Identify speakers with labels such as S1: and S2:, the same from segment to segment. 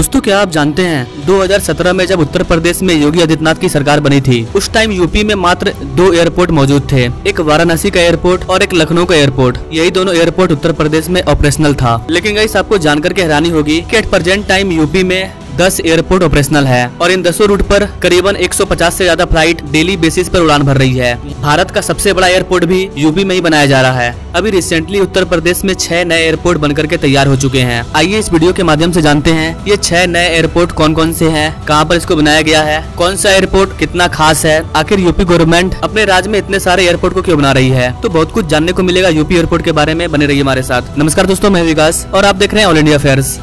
S1: दोस्तों क्या आप जानते हैं 2017 में जब उत्तर प्रदेश में योगी आदित्यनाथ की सरकार बनी थी, उस टाइम यूपी में मात्र 2 एयरपोर्ट मौजूद थे, एक वाराणसी का एयरपोर्ट और एक लखनऊ का एयरपोर्ट। यही दोनों एयरपोर्ट उत्तर प्रदेश में ऑपरेशनल था। लेकिन गाइस आपको जानकर के हैरानी होगी कि एट प्रेजेंट टाइम यूपी में 10 एयरपोर्ट ऑपरेशनल है और इन 10 रूट पर करीबन 150 से ज्यादा फ्लाइट डेली बेसिस पर उड़ान भर रही है। भारत का सबसे बड़ा एयरपोर्ट भी यूपी में ही बनाया जा रहा है। अभी रिसेंटली उत्तर प्रदेश में 6 नए एयरपोर्ट बनकर के तैयार हो चुके हैं। आइए इस वीडियो के माध्यम से जानते हैं ये 6 नए एयरपोर्ट कौन कौन से हैं, कहां पर इसको बनाया गया है, कौन सा एयरपोर्ट कितना खास है, आखिर यूपी गवर्नमेंट अपने राज्य में इतने सारे एयरपोर्ट को क्यों बना रही है। तो बहुत कुछ जानने को मिलेगा यूपी एयरपोर्ट के बारे में। बने रहिए हमारे साथ। नमस्कार दोस्तों, मैं विकास और आप देख रहे हैं ऑल इंडिया अफेयर्स।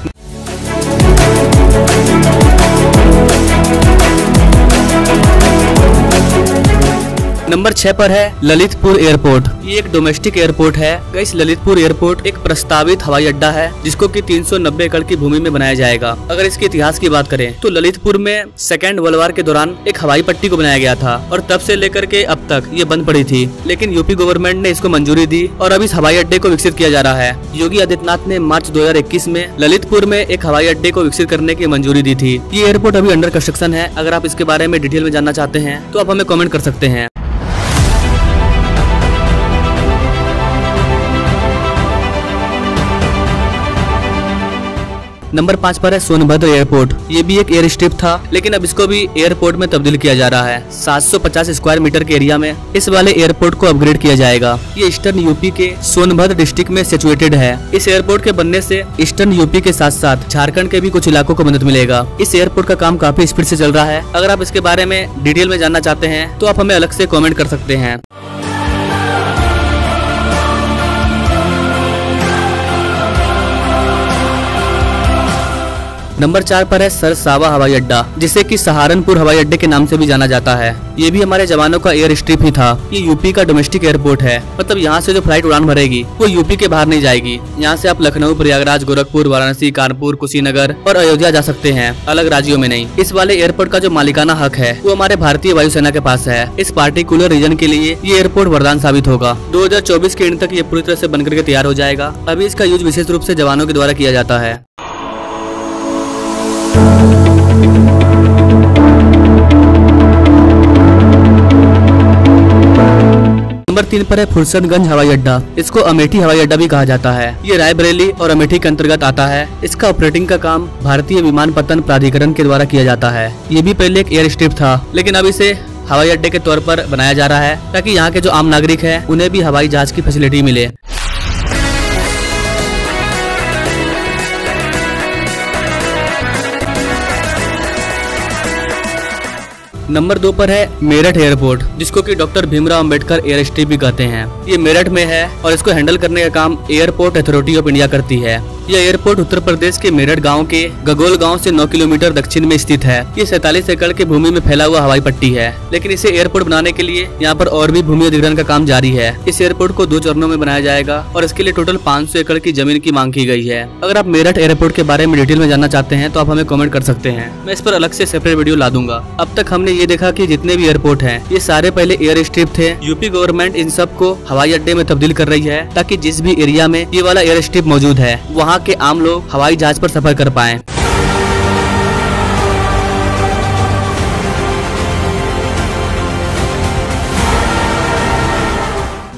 S1: नंबर 6 पर है ललितपुर एयरपोर्ट। ये एक डोमेस्टिक एयरपोर्ट है। गाइस ललितपुर एयरपोर्ट एक प्रस्तावित हवाई अड्डा है जिसको कि 390 एकड़ की भूमि में बनाया जाएगा। अगर इसके इतिहास की बात करें तो ललितपुर में सेकेंड वर्ल्ड वॉर के दौरान एक हवाई पट्टी को बनाया गया था और तब से लेकर के अब तक ये बंद पड़ी थी, लेकिन यूपी गवर्नमेंट ने इसको मंजूरी दी और अब इस हवाई अड्डे को विकसित किया जा रहा है। योगी आदित्यनाथ ने मार्च 2021 में ललितपुर में एक हवाई अड्डे को विकसित करने की मंजूरी दी थी। ये एयरपोर्ट अभी अंडर कंस्ट्रक्शन है। अगर आप इसके बारे में डिटेल में जानना चाहते हैं तो आप हमें कॉमेंट कर सकते हैं। नंबर 5 पर है सोनभद्र एयरपोर्ट। ये भी एक एयर स्ट्रिप था, लेकिन अब इसको भी एयरपोर्ट में तब्दील किया जा रहा है। 750 स्क्वायर मीटर के एरिया में इस वाले एयरपोर्ट को अपग्रेड किया जाएगा। ये ईस्टर्न यूपी के सोनभद्र डिस्ट्रिक्ट में सिचुएटेड है। इस एयरपोर्ट के बनने से ईस्टर्न यूपी के साथ साथ झारखंड के भी कुछ इलाकों को मदद मिलेगा। इस एयरपोर्ट का काम काफी स्पीड से चल रहा है। अगर आप इसके बारे में डिटेल में जानना चाहते हैं तो आप हमें अलग से कॉमेंट कर सकते हैं। नंबर 4 पर है सरसावा हवाई अड्डा, जिसे कि सहारनपुर हवाई अड्डे के नाम से भी जाना जाता है। ये भी हमारे जवानों का एयर स्ट्रिप ही था। ये यूपी का डोमेस्टिक एयरपोर्ट है, मतलब यहाँ से जो फ्लाइट उड़ान भरेगी वो यूपी के बाहर नहीं जाएगी। यहाँ से आप लखनऊ, प्रयागराज, गोरखपुर, वाराणसी, कानपुर, कुशीनगर और अयोध्या जा सकते हैं, अलग राज्यों में नहीं। इस वाले एयरपोर्ट का जो मालिकाना हक है वो हमारे भारतीय वायुसेना के पास है। इस पार्टिकुलर रीजन के लिए ये एयरपोर्ट वरदान साबित होगा। 2024 के एंड तक ये पूरी तरह से बनकर के तैयार हो जाएगा। अभी इसका यूज विशेष रूप से जवानों के द्वारा किया जाता है। नंबर 3 पर है फुरसतगंज हवाई अड्डा। इसको अमेठी हवाई अड्डा भी कहा जाता है। ये रायबरेली और अमेठी के अंतर्गत आता है। इसका ऑपरेटिंग का काम भारतीय विमानपत्तन प्राधिकरण के द्वारा किया जाता है। ये भी पहले एक एयर स्ट्रिप था, लेकिन अब इसे हवाई अड्डे के तौर पर बनाया जा रहा है ताकि यहाँ के जो आम नागरिक है उन्हें भी हवाई जहाज की फैसिलिटी मिले। नंबर 2 पर है मेरठ एयरपोर्ट, जिसको कि doctor Bhimrao Ambedkar air strip भी कहते हैं। ये मेरठ में है और इसको हैंडल करने का काम एयरपोर्ट अथॉरिटी ऑफ इंडिया करती है। यह एयरपोर्ट उत्तर प्रदेश के मेरठ गांव के गगोल गांव से 9 किलोमीटर दक्षिण में स्थित है। ये 47 एकड़ की भूमि में फैला हुआ हवाई पट्टी है, लेकिन इसे एयरपोर्ट बनाने के लिए यहाँ पर और भी भूमि अधिग्रहण का काम जारी है। इस एयरपोर्ट को 2 चरणों में बनाया जाएगा और इसके लिए टोटल 500 एकड़ की जमीन की मांग की गई है। अगर आप मेरठ एयरपोर्ट के बारे में डिटेल में जानना चाहते हैं तो आप हमें कॉमेंट कर सकते हैं। मैं इस पर अलग से सेपरेट वीडियो ला दूंगा। अब तक हमने ये देखा कि जितने भी एयरपोर्ट हैं ये सारे पहले एयर स्ट्रिप थे। यूपी गवर्नमेंट इन सब को हवाई अड्डे में तब्दील कर रही है ताकि जिस भी एरिया में ये वाला एयर स्ट्रिप मौजूद है वहाँ के आम लोग हवाई जहाज पर सफर कर पाएं।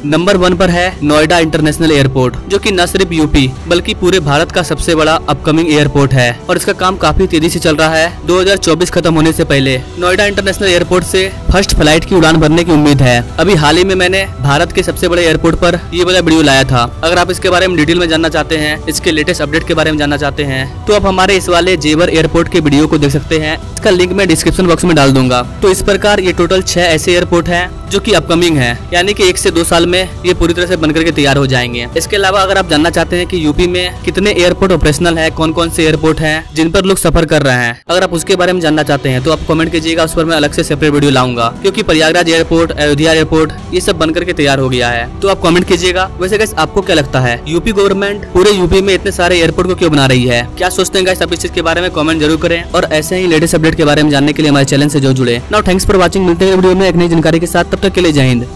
S1: नंबर 1 पर है नोएडा इंटरनेशनल एयरपोर्ट, जो कि न सिर्फ यूपी बल्कि पूरे भारत का सबसे बड़ा अपकमिंग एयरपोर्ट है और इसका काम काफी तेजी से चल रहा है। 2024 खत्म होने से पहले नोएडा इंटरनेशनल एयरपोर्ट से फर्स्ट फ्लाइट की उड़ान भरने की उम्मीद है। अभी हाल ही में मैंने भारत के सबसे बड़े एयरपोर्ट पर ये वाला वीडियो लाया था। अगर आप इसके बारे में डिटेल में जानना चाहते हैं, इसके लेटेस्ट अपडेट के बारे में जानना चाहते हैं तो आप हमारे इस वाले जेवर एयरपोर्ट के वीडियो को देख सकते हैं। इसका लिंक मैं डिस्क्रिप्शन बॉक्स में डाल दूंगा। तो इस प्रकार ये टोटल 6 ऐसे एयरपोर्ट हैं जो कि अपकमिंग है, यानी कि 1 से 2 साल में ये पूरी तरह से बनकर के तैयार हो जाएंगे। इसके अलावा अगर आप जानना चाहते हैं कि यूपी में कितने एयरपोर्ट ऑपरेशनल है, कौन कौन से एयरपोर्ट हैं जिन पर लोग सफर कर रहे हैं, अगर आप उसके बारे में जानना चाहते हैं तो आप कमेंट कीजिएगा। उस पर मैं अलग से सेपरेट वीडियो लाऊंगा, क्योंकि प्रयागराज एयरपोर्ट, अयोध्या एयरपोर्ट ये सब बनकर के तैयार हो गया है। तो आप कमेंट कीजिएगा। वैसे गाइस आपको क्या लगता है यूपी गवर्नमेंट पूरे यूपी में इतने सारे एयरपोर्ट को क्यों बना रही है? क्या सोचते हैं गाइस आप इस चीज के बारे में कमेंट जरूर करें और ऐसे ही लेटेस्ट अपडेट के बारे में जानने के लिए हमारे चैनल से जो जुड़े। Now thanks for watching. मिलते हैं वीडियो में एक नई जानकारी के साथ, तब तक के लिए जय हिंद।